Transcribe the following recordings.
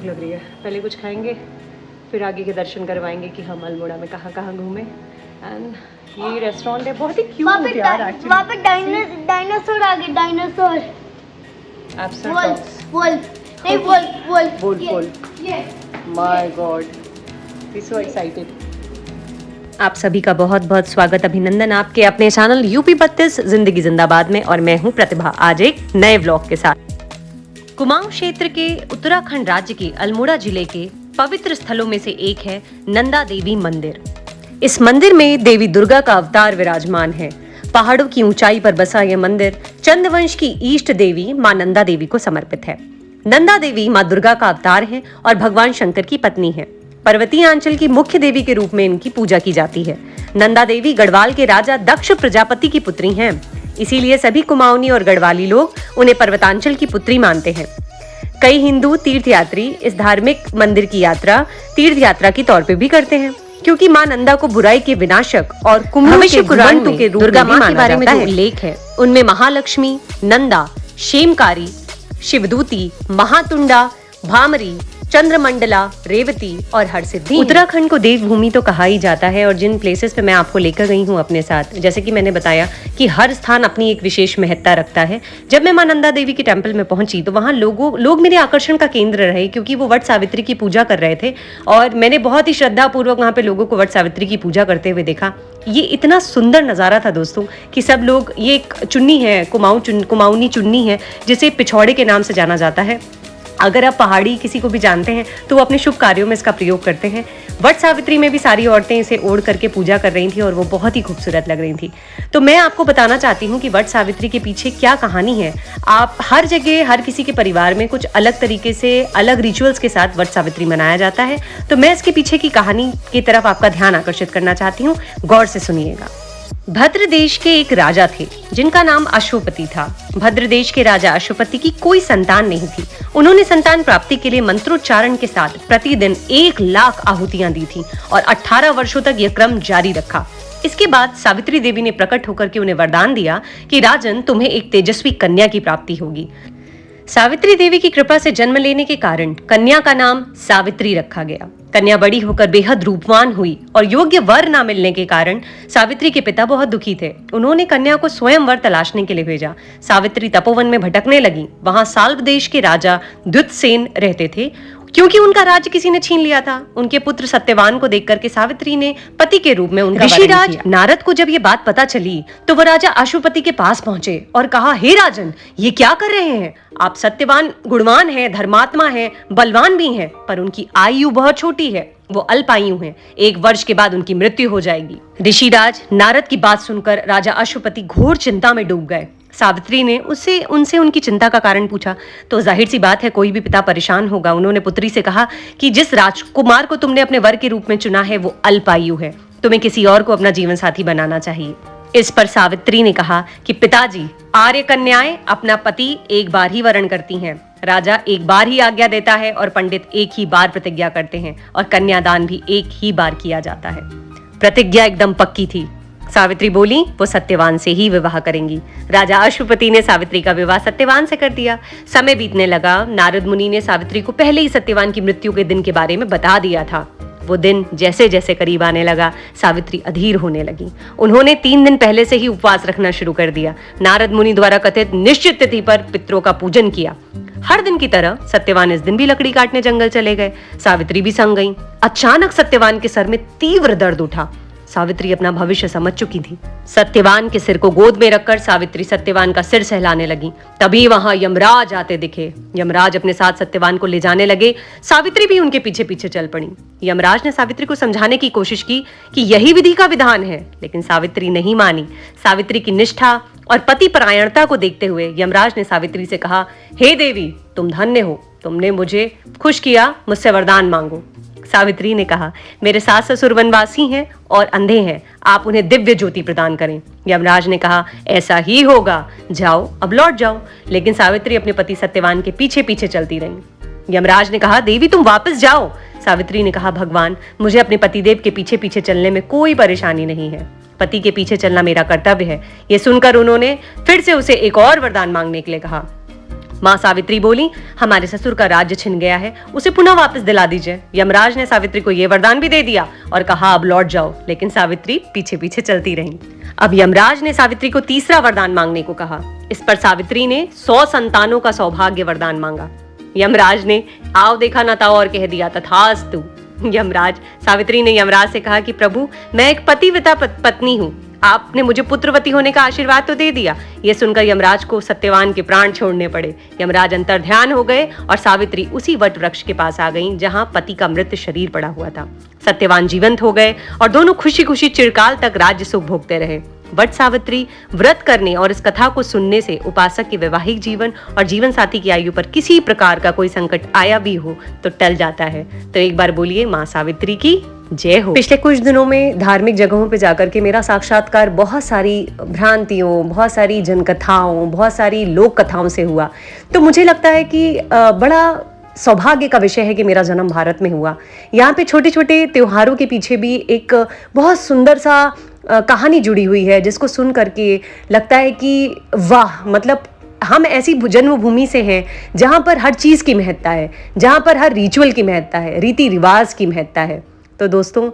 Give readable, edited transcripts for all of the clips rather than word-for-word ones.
भूख लग रही है। पहले कुछ खाएंगे, फिर आगे के दर्शन करवाएंगे कि हम अल्मोड़ा में कहाँ कहाँ घूमें। एंड ये रेस्टोरेंट है, बहुत ही क्यूट यार एक्चुअली। वहाँ पे डायनासोर आ गए, dinosaur. My god, we so excited. आप सभी का बहुत बहुत स्वागत, अभिनंदन आपके अपने चैनल यूपी 32 जिंदगी जिंदाबाद में। और मैं हूं प्रतिभा, आज एक नए व्लॉग के साथ। कुमाऊं क्षेत्र के उत्तराखंड राज्य के अल्मोड़ा जिले के पवित्र स्थलों में से एक है नंदा देवी मंदिर। इस मंदिर में देवी दुर्गा का अवतार विराजमान है। पहाड़ों की ऊंचाई पर बसा यह मंदिर चंद्रवंश की इष्ट देवी मां नंदा देवी को समर्पित है। नंदा देवी मां दुर्गा का अवतार है और भगवान शंकर की पत्नी है। पर्वतीय अंचल की मुख्य देवी के रूप में इनकी पूजा की जाती है। नंदा देवी गढ़वाल के राजा दक्ष प्रजापति की पुत्री हैं, इसीलिए सभी कुमाऊनी और गढ़वाली लोग उन्हें पर्वतांचल की पुत्री मानते हैं। कई हिंदू तीर्थयात्री इस धार्मिक मंदिर की यात्रा तीर्थ यात्रा के तौर पे भी करते हैं, क्योंकि मां नंदा को बुराई के विनाशक और कुंभ के घुमंतु के रूप दुर्गा मां के बारे में जो उल्लेख है उनमें महालक्ष्मी, नंदा, क्षेमकारी, शिवदूती, महातुंडा, भामरी, चंद्रमंडला, रेवती और हरसिद्धि। उत्तराखंड को देवभूमि तो कहा ही जाता है, और जिन प्लेसेस पे मैं आपको लेकर गई हूँ अपने साथ, जैसे कि मैंने बताया कि हर स्थान अपनी एक विशेष महत्ता रखता है। जब मैं मां नंदा देवी के टेम्पल में पहुंची तो वहाँ लोग मेरे आकर्षण का केंद्र रहे, क्योंकि वो वट सावित्री की पूजा कर रहे थे और मैंने बहुत ही श्रद्धा पूर्वक वहाँ पे लोगों को वट सावित्री की पूजा करते हुए देखा। ये इतना सुंदर नज़ारा था दोस्तों कि सब लोग, ये एक चुन्नी है, कुमाऊनी चुन्नी है जिसे पिछौड़े के नाम से जाना जाता है। अगर आप पहाड़ी किसी को भी जानते हैं तो वो अपने शुभ कार्यों में इसका प्रयोग करते हैं। वट सावित्री में भी सारी औरतें इसे ओढ़ करके पूजा कर रही थी और वो बहुत ही खूबसूरत लग रही थी। तो मैं आपको बताना चाहती हूँ कि वट सावित्री के पीछे क्या कहानी है। आप हर जगह, हर किसी के परिवार में कुछ अलग तरीके से, अलग रिचुअल्स के साथ वट सावित्री मनाया जाता है। तो मैं इसके पीछे की कहानी की तरफ आपका ध्यान आकर्षित करना चाहती हूँ, गौर से सुनिएगा। भद्र देश के एक राजा थे जिनका नाम अश्वपति था। भद्र देश के राजा अश्वपति की कोई संतान नहीं थी। उन्होंने संतान प्राप्ति के लिए मंत्रोच्चारण के साथ प्रतिदिन 1,00,000 आहुतियां दी थी और 18 वर्षों तक यह क्रम जारी रखा। इसके बाद सावित्री देवी ने प्रकट होकर के उन्हें वरदान दिया कि राजन, तुम्हें एक तेजस्वी कन्या की प्राप्ति होगी। सावित्री देवी की कृपा से जन्म लेने के कारण कन्या का नाम सावित्री रखा गया। कन्या बड़ी होकर बेहद रूपवान हुई और योग्य वर न मिलने के कारण सावित्री के पिता बहुत दुखी थे। उन्होंने कन्या को स्वयं वर तलाशने के लिए भेजा। सावित्री तपोवन में भटकने लगी। वहां साल्व देश के राजा द्युतसेन रहते थे। क्योंकि उनका राज्य किसी ने छीन लिया था, उनके पुत्र सत्यवान को देख करके सावित्री ने पति के रूप में उनका ऋषिराज नारद को जब ये बात पता चली तो वो राजा अश्वपति के पास पहुंचे और कहा, हे राजन, ये क्या कर रहे हैं आप? सत्यवान गुणवान हैं, धर्मात्मा हैं, बलवान भी हैं, पर उनकी आयु बहुत छोटी है, वो अल्पायु हैं। 1 वर्ष के बाद उनकी मृत्यु हो जाएगी। ऋषिराज नारद की बात सुनकर राजा अश्वपति घोर चिंता में डूब गए। सावित्री ने उनसे उनकी चिंता का कारण पूछा तो जाहिर सी बात है, कोई भी पिता परेशान होगा। उन्होंने पुत्री से कहा कि जिस राजकुमार को तुमने अपने वर के रूप में चुना है वो अल्पायु है, तुम्हें किसी और को अपना जीवन साथी बनाना चाहिए। इस पर सावित्री ने कहा कि पिताजी, आर्य कन्याएं अपना पति एक बार ही वरण करती हैं। राजा एक बार ही आज्ञा देता है और पंडित एक ही बार प्रतिज्ञा करते हैं और कन्यादान भी एक ही बार किया जाता है। प्रतिज्ञा एकदम पक्की थी। सावित्री बोली वो सत्यवान से ही विवाह करेंगी। राजा अश्वपति ने सावित्री का विवाह सत्यवान से कर दिया। समय बीतने लगा। नारद मुनि ने सावित्री को पहले ही सत्यवान की मृत्यु के दिन के बारे में बता दिया था। वो दिन जैसे जैसे करीब आने लगा, सावित्री अधीर होने लगी। उन्होंने 3 दिन पहले से ही उपवास रखना शुरू कर दिया। नारद मुनि द्वारा कथित निश्चित तिथि पर पितरों का पूजन किया। हर दिन की तरह सत्यवान इस दिन भी लकड़ी काटने जंगल चले गए। सावित्री भी संग गई। अचानक सत्यवान के सर में तीव्र दर्द उठा। सावित्री अपना भविष्य समझ चुकी थी। सत्यवान के सिर को गोद में रखकर सावित्री सत्यवान का सिर सहलाने लगी। तभी वहां यमराज आते दिखे। यमराज अपने साथ सत्यवान को ले जाने लगे। सावित्री भी उनके पीछे पीछे चल पड़ी। यमराज ने सावित्री को समझाने की कोशिश की कि यही विधि का विधान है, लेकिन सावित्री नहीं मानी। सावित्री की निष्ठा और पति परायणता को देखते हुए यमराज ने सावित्री से कहा, हे देवी, तुम धन्य हो, तुमने मुझे खुश किया, मुझसे वरदान मांगो। सावित्री ने कहा, मेरे सास ससुर वनवासी हैं और अंधे हैं, आप उन्हें दिव्य ज्योति प्रदान करें। यमराज ने कहा, ऐसा ही होगा, जाओ अब लौट जाओ। लेकिन सावित्री अपने पति सत्यवान के पीछे पीछे चलती रही। यमराज ने कहा, देवी तुम वापस जाओ। सावित्री ने कहा, भगवान, मुझे अपने पतिदेव के पीछे पीछे चलने में कोई परेशानी नहीं है, पति के पीछे चलना मेरा कर्तव्य है। ये सुनकर उन्होंने फिर से उसे एक और वरदान मांगने के लिए कहा। माँ सावित्री बोली, हमारे ससुर का राज्य छिन गया है, उसे पुनः वापस दिला दीजिए। यमराज ने सावित्री को यह वरदान भी दे दिया और कहा अब लौट जाओ, लेकिन सावित्री पीछे पीछे चलती रही। अब यमराज ने सावित्री को तीसरा वरदान मांगने को कहा। इस पर सावित्री ने 100 संतानों का सौभाग्य वरदान मांगा। यमराज ने आव देखा न ताओ और कह दिया तथास्तु। सावित्री ने यमराज से कहा कि प्रभु, मैं एक पतिव्रता पत्नी हूँ, आपने मुझे पुत्रवती होने का आशीर्वाद तो दे दिया। यह सुनकर यमराज को सत्यवान के प्राण छोड़ने पड़े। यमराज अंतर्ध्यान हो गए और सावित्री उसी वट वृक्ष के पास आ गईं जहां पति का मृत शरीर पड़ा हुआ था। सत्यवान जीवंत हो गए और दोनों खुशी खुशी चिरकाल तक राज्य सुख भोगते रहे। वट सावित्री व्रत करने और इस कथा को सुनने से उपासक के वैवाहिक जीवन और जीवन साथी की आयु पर किसी प्रकार का कोई संकट आया भी हो तो टल जाता है। तो एक बार बोलिए माँ सावित्री की जय हो। पिछले कुछ दिनों में धार्मिक जगहों पे जाकर के मेरा साक्षात्कार बहुत सारी भ्रांतियों, बहुत सारी जनकथाओं, बहुत सारी लोक कथाओं से हुआ। तो मुझे लगता है कि बड़ा सौभाग्य का विषय है कि मेरा जन्म भारत में हुआ। यहाँ पे छोटे छोटे त्योहारों के पीछे भी एक बहुत सुंदर सा कहानी जुड़ी हुई है, जिसको सुन करके लगता है कि वाह, मतलब हम ऐसी जन्मभूमि से हैं जहाँ पर हर चीज़ की महत्ता है, जहाँ पर हर रिचुअल की महत्ता है, रीति रिवाज की महत्ता है। तो दोस्तों,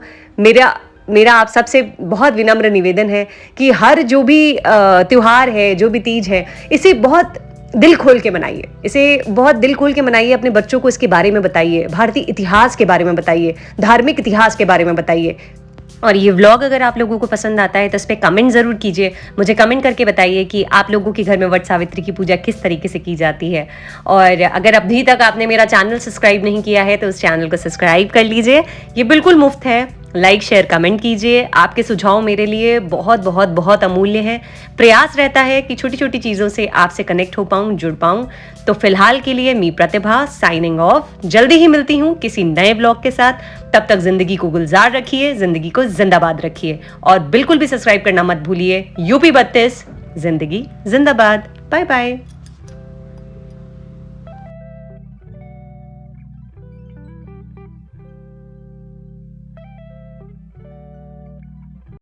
मेरा आप सबसे बहुत विनम्र निवेदन है कि हर जो भी त्योहार है, जो भी तीज है, इसे बहुत दिल खोल के मनाइए, इसे बहुत दिल खोल के मनाइए। अपने बच्चों को इसके बारे में बताइए, भारतीय इतिहास के बारे में बताइए, धार्मिक इतिहास के बारे में बताइए। और ये व्लॉग अगर आप लोगों को पसंद आता है तो इस पर कमेंट ज़रूर कीजिए। मुझे कमेंट करके बताइए कि आप लोगों के घर में वट सावित्री की पूजा किस तरीके से की जाती है। और अगर अभी तक आपने मेरा चैनल सब्सक्राइब नहीं किया है तो उस चैनल को सब्सक्राइब कर लीजिए, ये बिल्कुल मुफ्त है। लाइक शेयर कमेंट कीजिए। आपके सुझाव मेरे लिए बहुत बहुत बहुत अमूल्य हैं। प्रयास रहता है कि छोटी छोटी चीज़ों से आपसे कनेक्ट हो पाऊँ, जुड़ पाऊँ। तो फिलहाल के लिए मी प्रतिभा साइनिंग ऑफ। जल्दी ही मिलती हूँ किसी नए ब्लॉग के साथ। तब तक जिंदगी को गुलजार रखिए, जिंदगी को जिंदाबाद रखिए और बिल्कुल भी सब्सक्राइब करना मत भूलिए। यूपी 32 जिंदगी जिंदाबाद। Bye bye.